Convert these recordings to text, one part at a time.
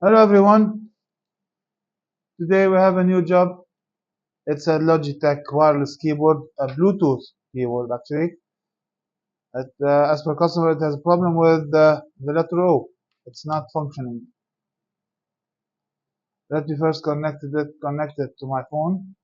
Hello everyone, today we have a new job. It's a Logitech wireless keyboard, a Bluetooth keyboard actually. As per customer, it has a problem with the letter O. It's not functioning. Let me first connect it to my phone.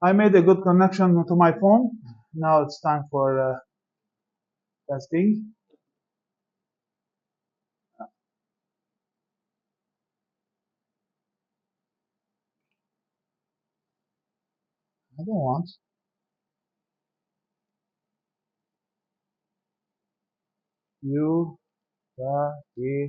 I made a good connection to my phone. Now it's time for testing. I don't want. U, E,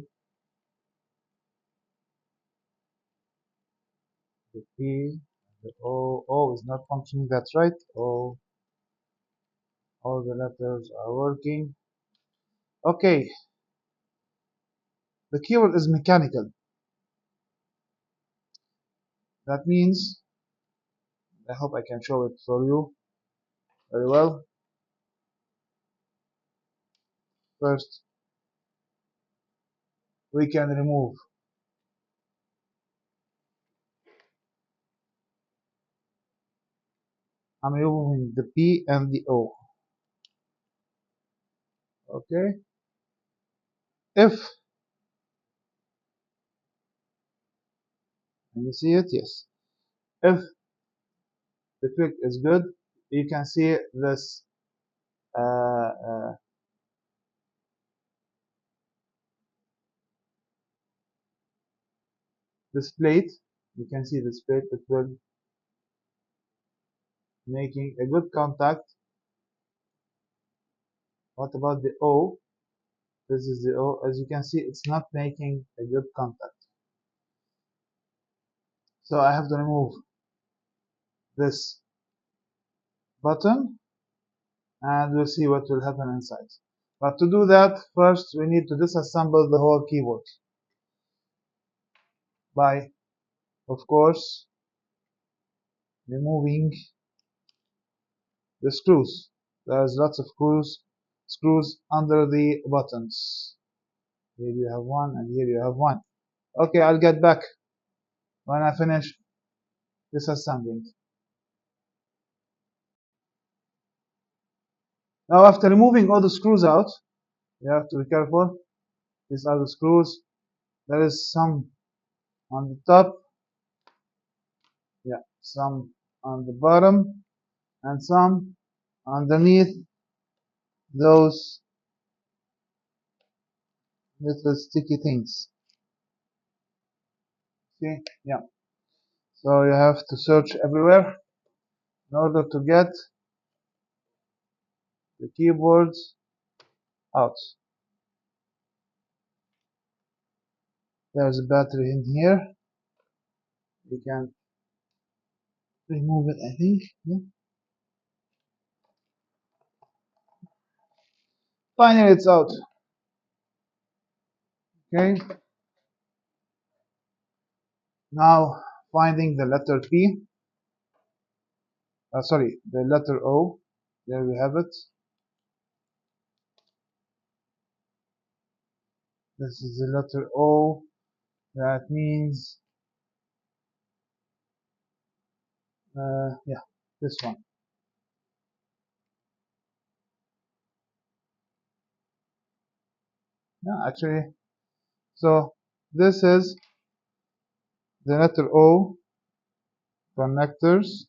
the P, the O. O is not functioning. That's right. O. All the letters are working. Okay, the keyboard is mechanical. That means, I hope I can show it for you very well. First, we can remove. I'm removing the P and the O. Okay. If, can you see it? Yes. If the click is good, you can see this this plate. You can see this plate. It will making a good contact. What about the O? This is the O. As you can see, it's not making a good contact. So I have to remove this button and we'll see what will happen inside. But to do that, first we need to disassemble the whole keyboard by, of course, removing the screws. There's lots of screws under the buttons. Here you have one and here you have one. Okay, I'll get back when I finish disassembling. Now after removing all the screws out, you have to be careful. These are the screws. There is some on the top, yeah, some on the bottom, and some underneath those little sticky things. See, yeah. So you have to search everywhere in order to get the keyboards out. There's a battery in here. We can remove it, I think. Yeah. Finally, it's out. Okay. Now finding the letter P. Sorry, the letter O. There we have it. This is the letter O. That means, yeah, this one. Yeah, actually, so this is the letter O connectors.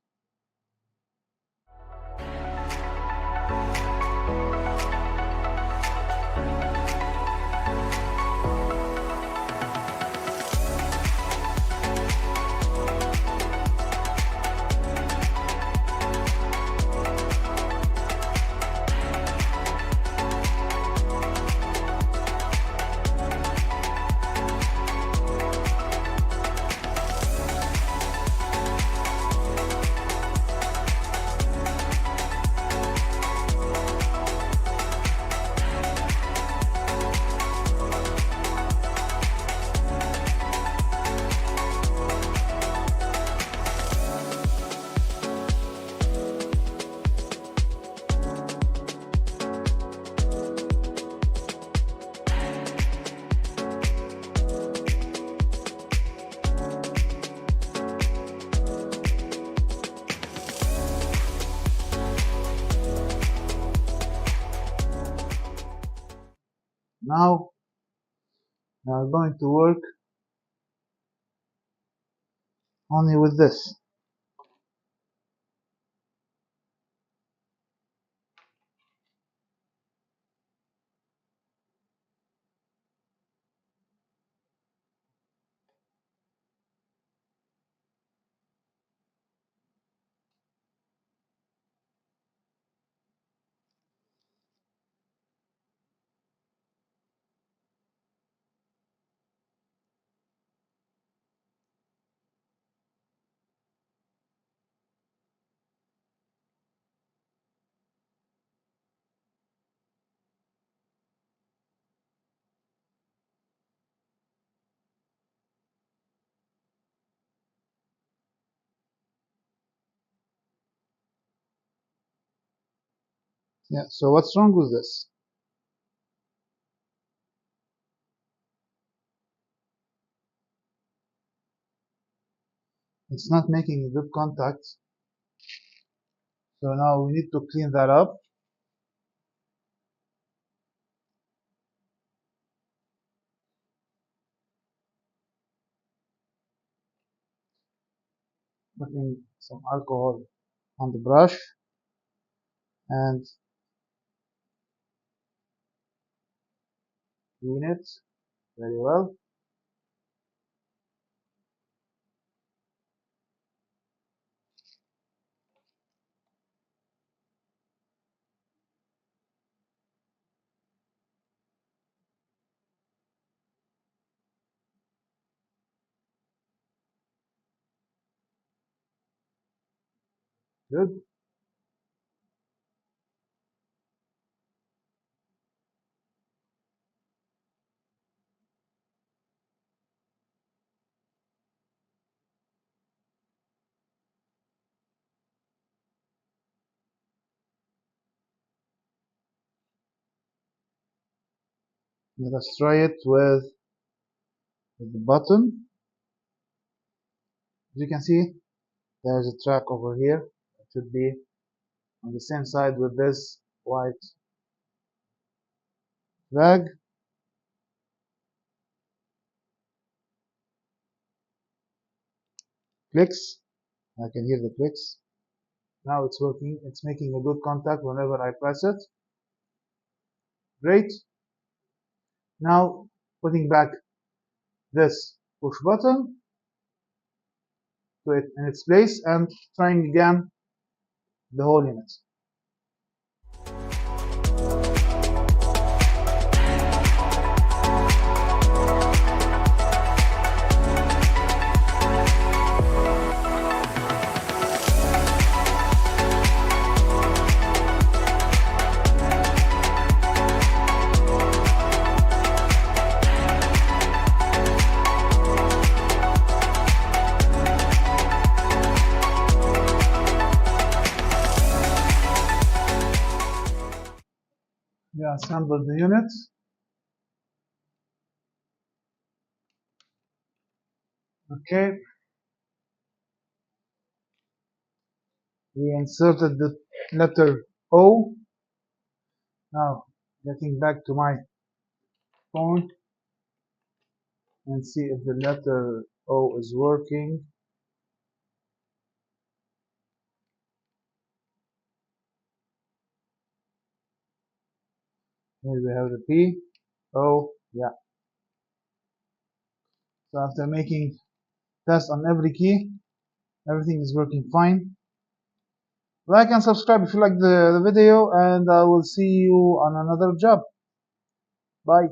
now we're going to work only with this. Yeah, so what's wrong with this? It's not making a good contact. So now we need to clean that up. Putting some alcohol on the brush and clean it very well. Good. Let us try it with the button. As you can see, there's a track over here. It should be on the same side with this white flag. Clicks. I can hear the clicks. Now it's working. It's making a good contact whenever I press it. Great. Now putting back this push button to it in its place and trying again the whole unit. We assembled the unit. Okay, we inserted the letter O. Now getting back to my phone and see if the letter O is working. Here we have the P, O, yeah. So after making tests on every key, everything is working fine. Like and subscribe if you like the video, and I will see you on another job. Bye.